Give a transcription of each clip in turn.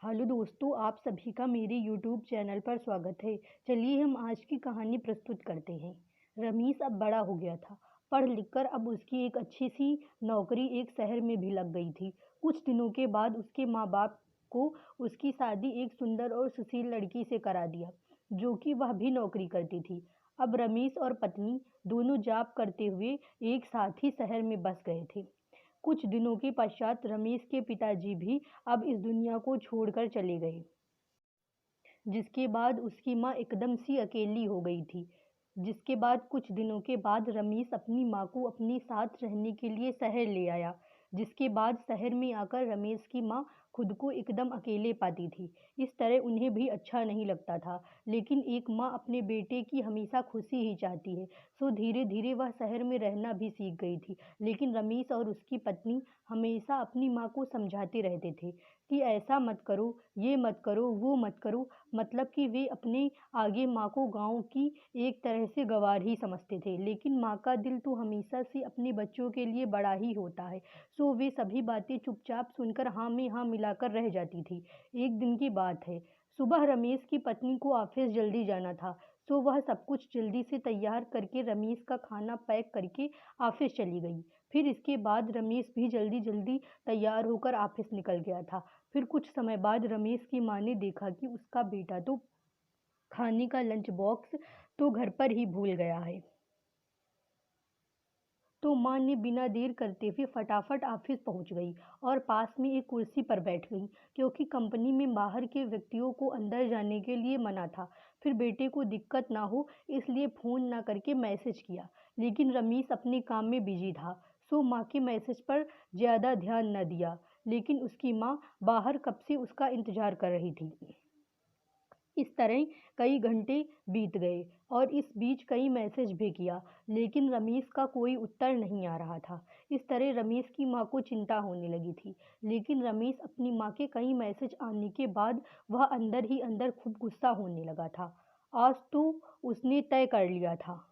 Hello दोस्तों, आप सभी का मेरे यूट्यूब चैनल पर स्वागत है। चलिए हम आज की कहानी प्रस्तुत करते हैं। रमीस अब बड़ा हो गया था। पढ़ लिखकर अब उसकी एक अच्छी सी नौकरी एक शहर में भी लग गई थी। कुछ दिनों के बाद उसके माँ बाप को उसकी शादी एक सुंदर और सुशील लड़की से करा दिया, जो कि वह भी नौकरी करती थी। अब रमीस और पत्नी दोनों जॉब करते हुए एक साथ ही शहर में बस गए थे। कुछ दिनों के पश्चात रमेश के पिताजी भी अब इस दुनिया को छोड़कर चले गए, जिसके बाद उसकी माँ एकदम सी अकेली हो गई थी। जिसके बाद कुछ दिनों के बाद रमेश अपनी माँ को अपने साथ रहने के लिए शहर ले आया। जिसके बाद शहर में आकर रमेश की माँ खुद को एकदम अकेले पाती थी। इस तरह उन्हें भी अच्छा नहीं लगता था, लेकिन एक माँ अपने बेटे की हमेशा खुशी ही चाहती है। सो धीरे धीरे वह शहर में रहना भी सीख गई थी। लेकिन रमेश और उसकी पत्नी हमेशा अपनी माँ को समझाते रहते थे कि ऐसा मत करो, ये मत करो, वो मत करो। मतलब कि वे अपने आगे माँ को गाँव की एक तरह से गँवार ही समझते थे। लेकिन माँ का दिल तो हमेशा से अपने बच्चों के लिए बड़ा ही होता है। सो वे सभी बातें चुपचाप सुनकर हाँ में हाँ मिलाकर रह जाती थी। एक दिन की बात है, सुबह रमेश की पत्नी को ऑफिस जल्दी जाना था। सो वह सब कुछ जल्दी से तैयार करके रमेश का खाना पैक करके ऑफिस चली गई। फिर इसके बाद रमेश भी जल्दी जल्दी तैयार होकर ऑफिस निकल गया था। फिर कुछ समय बाद रमेश की माँ ने देखा कि उसका बेटा तो खाने का लंच बॉक्स तो घर पर ही भूल गया है। तो माँ ने बिना देर करते हुए फटाफट ऑफिस पहुंच गई और पास में एक कुर्सी पर बैठ गई, क्योंकि कंपनी में बाहर के व्यक्तियों को अंदर जाने के लिए मना था। फिर बेटे को दिक्कत ना हो इसलिए फ़ोन ना करके मैसेज किया, लेकिन रमेश अपने काम में बिजी था। सो माँ के मैसेज पर ज़्यादा ध्यान न दिया। लेकिन उसकी माँ बाहर कब से उसका इंतज़ार कर रही थी। इस तरह कई घंटे बीत गए और इस बीच कई मैसेज भी किया, लेकिन रमेश का कोई उत्तर नहीं आ रहा था। इस तरह रमेश की माँ को चिंता होने लगी थी। लेकिन रमेश अपनी माँ के कई मैसेज आने के बाद वह अंदर ही अंदर खूब गुस्सा होने लगा था। आज तो उसने तय कर लिया था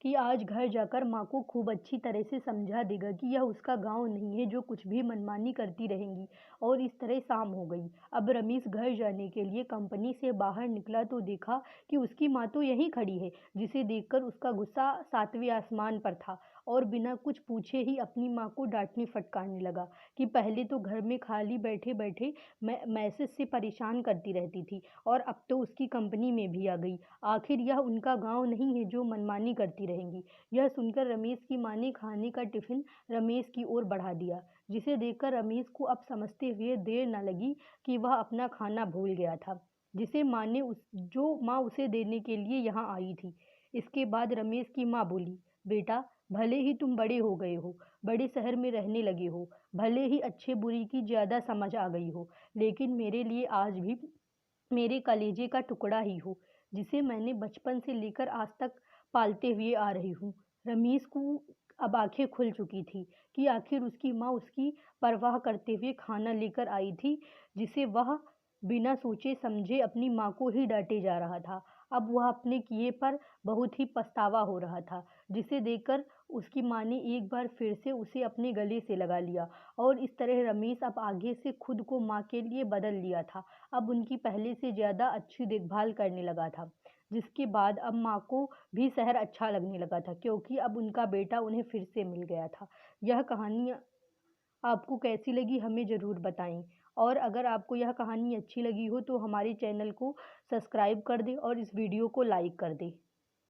कि आज घर जाकर माँ को खूब अच्छी तरह से समझा देगा कि यह उसका गांव नहीं है जो कुछ भी मनमानी करती रहेंगी। और इस तरह शाम हो गई। अब रमेश घर जाने के लिए कंपनी से बाहर निकला तो देखा कि उसकी माँ तो यहीं खड़ी है, जिसे देखकर उसका गुस्सा सातवें आसमान पर था और बिना कुछ पूछे ही अपनी माँ को डांटने फटकारने लगा कि पहले तो घर में खाली बैठे बैठे मैसेज से परेशान करती रहती थी और अब तो उसकी कंपनी में भी आ गई। आखिर यह उनका गांव नहीं है जो मनमानी करती रहेंगी। यह सुनकर रमेश की माँ ने खाने का टिफिन रमेश की ओर बढ़ा दिया, जिसे देखकर रमेश को अब समझते हुए देर न लगी कि वह अपना खाना भूल गया था, जिसे माँ ने जो माँ उसे देने के लिए यहाँ आई थी। इसके बाद रमेश की माँ बोली, बेटा, भले ही तुम बड़े हो गए हो, बड़े शहर में रहने लगे हो, भले ही अच्छे बुरी की ज़्यादा समझ आ गई हो, लेकिन मेरे लिए आज भी मेरे कलेजे का टुकड़ा ही हो, जिसे मैंने बचपन से लेकर आज तक पालते हुए आ रही हूँ। रमीज़ को अब आँखें खुल चुकी थी कि आखिर उसकी माँ उसकी परवाह करते हुए खाना लेकर आई थी, जिसे वह बिना सोचे समझे अपनी माँ को ही डांटे जा रहा था। अब वह अपने किए पर बहुत ही पछतावा हो रहा था, जिसे देखकर उसकी माँ ने एक बार फिर से उसे अपने गले से लगा लिया। और इस तरह रमेश अब आगे से खुद को माँ के लिए बदल लिया था। अब उनकी पहले से ज़्यादा अच्छी देखभाल करने लगा था। जिसके बाद अब माँ को भी शहर अच्छा लगने लगा था, क्योंकि अब उनका बेटा उन्हें फिर से मिल गया था। यह कहानी आपको कैसी लगी हमें ज़रूर बताएं। और अगर आपको यह कहानी अच्छी लगी हो तो हमारे चैनल को सब्सक्राइब कर दें और इस वीडियो को लाइक कर दें।